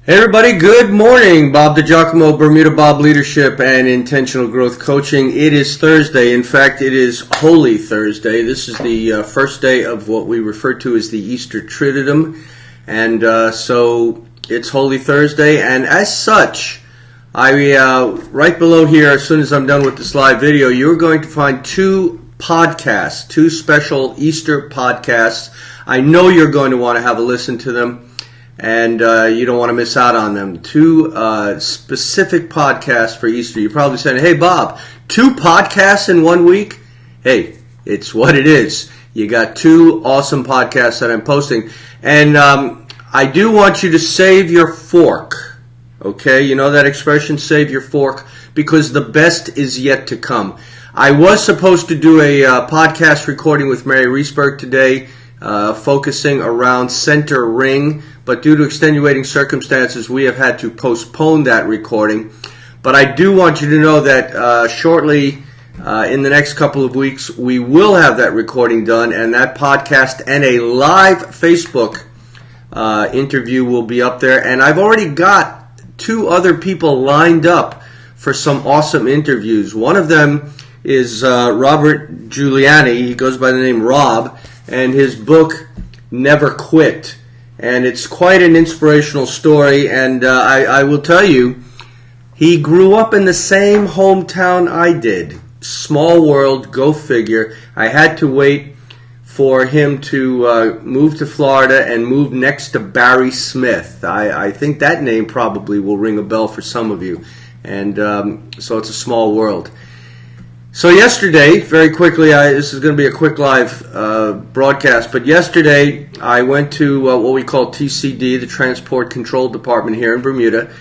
Hey everybody, good morning. Bob DiGiacomo, Bermuda Bob Leadership and Intentional Growth Coaching. It is Thursday. In fact, it is Holy Thursday. This is the first day of what we refer to as the Easter Triduum. And so it's Holy Thursday. And as such, right below here, as soon as I'm done with this live video, you're going to find two special Easter podcasts. I know you're going to want to have a listen to them. And you don't want to miss out on them. Two specific podcasts for Easter. You're probably saying, hey, Bob, 2 podcasts in 1 week? Hey, it's what it is. You got 2 awesome podcasts that I'm posting. And I do want you to save your fork. Okay? You know that expression, save your fork? Because the best is yet to come. I was supposed to do a podcast recording with Mary Reesberg today, focusing around center ring. But due to extenuating circumstances, we have had to postpone that recording. But I do want you to know that shortly, in the next couple of weeks, we will have that recording done, and that podcast and a live Facebook interview will be up there. And I've already got 2 other people lined up for some awesome interviews. One of them is Robert Giuliani. He goes by the name Rob, and his book, Never Quit. And it's quite an inspirational story, and I will tell you, he grew up in the same hometown I did. Small world, go figure. I had to wait for him to move to Florida and move next to Barry Smith. I think that name probably will ring a bell for some of you. And so it's a small world. So yesterday, very quickly, this is going to be a quick live broadcast, but yesterday I went to what we call TCD, the Transport Control Department here in Bermuda,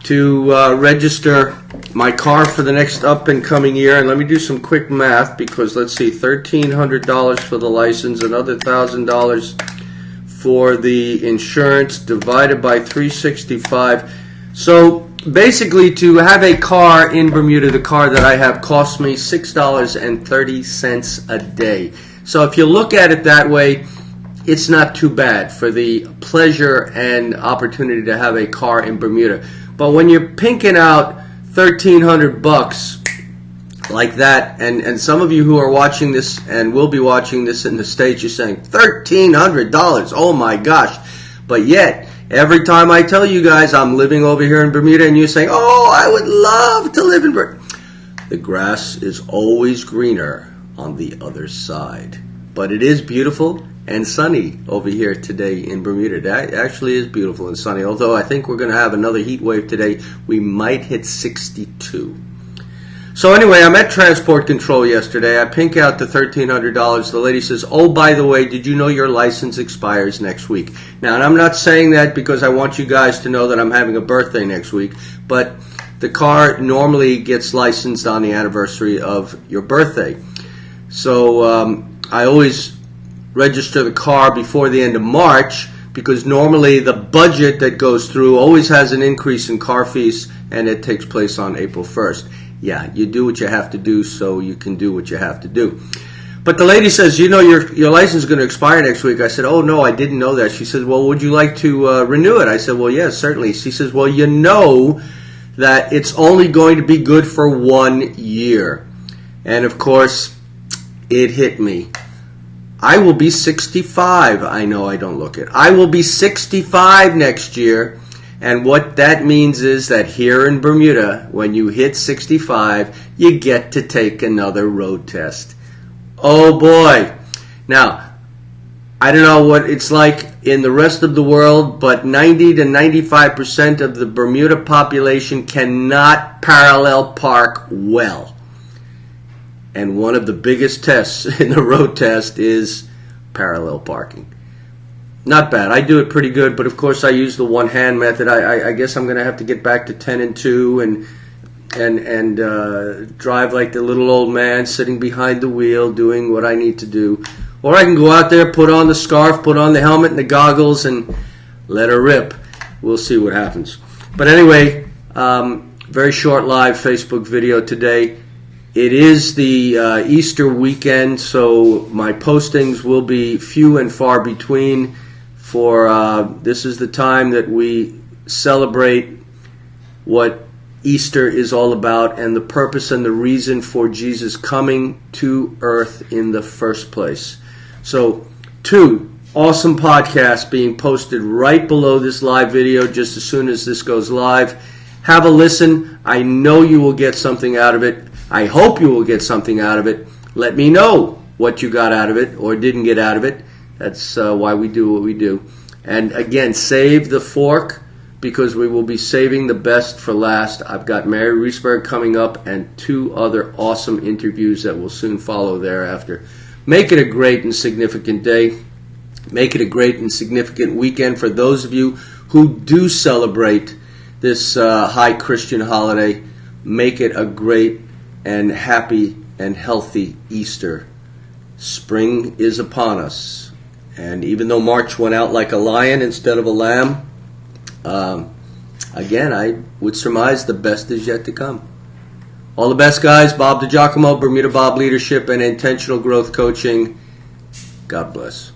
to register my car for the next up and coming year. And let me do some quick math, because let's see, $1,300 for the license, another $1,000 for the insurance, divided by 365. So basically, to have a car in Bermuda, the car that I have, costs me $6.30 a day. So if you look at it that way, it's not too bad for the pleasure and opportunity to have a car in Bermuda. But when you're pinking out $1,300 like that, and some of you who are watching this and will be watching this in the States, you're saying, $1,300, oh my gosh. But yet, every time I tell you guys I'm living over here in Bermuda, and you're saying, oh, I would love to live in Bermuda, the grass is always greener on the other side. But it is beautiful and sunny over here today in Bermuda. That actually is beautiful and sunny, although I think we're going to have another heat wave today. We might hit 62. So anyway, I'm at Transport Control yesterday. I pink out the $1,300. The lady says, oh, by the way, did you know your license expires next week? Now, and I'm not saying that because I want you guys to know that I'm having a birthday next week, but the car normally gets licensed on the anniversary of your birthday. So I always register the car before the end of March, because normally the budget that goes through always has an increase in car fees, and it takes place on April 1st. Yeah, you do what you have to do so you can do what you have to do. But the lady says, you know, your license is going to expire next week. I said, oh, no, I didn't know that. She says, well, would you like to renew it? I said, well, yes, certainly. She says, well, you know that it's only going to be good for 1 year. And, of course, it hit me. I will be 65. I know I don't look it. I will be 65 next year. And what that means is that here in Bermuda, when you hit 65, you get to take another road test. Oh boy. Now, I don't know what it's like in the rest of the world, but 90 to 95% of the Bermuda population cannot parallel park well. And one of the biggest tests in the road test is parallel parking. Not bad. I do it pretty good, but of course I use the one-hand method. I guess I'm going to have to get back to 10 and 2 and drive like the little old man sitting behind the wheel doing what I need to do. Or I can go out there, put on the scarf, put on the helmet and the goggles, and let her rip. We'll see what happens. But anyway, very short live Facebook video today. It is the Easter weekend, so my postings will be few and far between. For this is the time that we celebrate what Easter is all about and the purpose and the reason for Jesus coming to earth in the first place. So, 2 awesome podcasts being posted right below this live video just as soon as this goes live. Have a listen. I know you will get something out of it. I hope you will get something out of it. Let me know what you got out of it or didn't get out of it. That's why we do what we do. And again, save the fork, because we will be saving the best for last. I've got Mary Reisberg coming up and 2 other awesome interviews that will soon follow thereafter. Make it a great and significant day. Make it a great and significant weekend for those of you who do celebrate this high Christian holiday. Make it a great and happy and healthy Easter. Spring is upon us. And even though March went out like a lion instead of a lamb, again, I would surmise the best is yet to come. All the best, guys. Bob DiGiacomo, Bermuda Bob Leadership and Intentional Growth Coaching. God bless.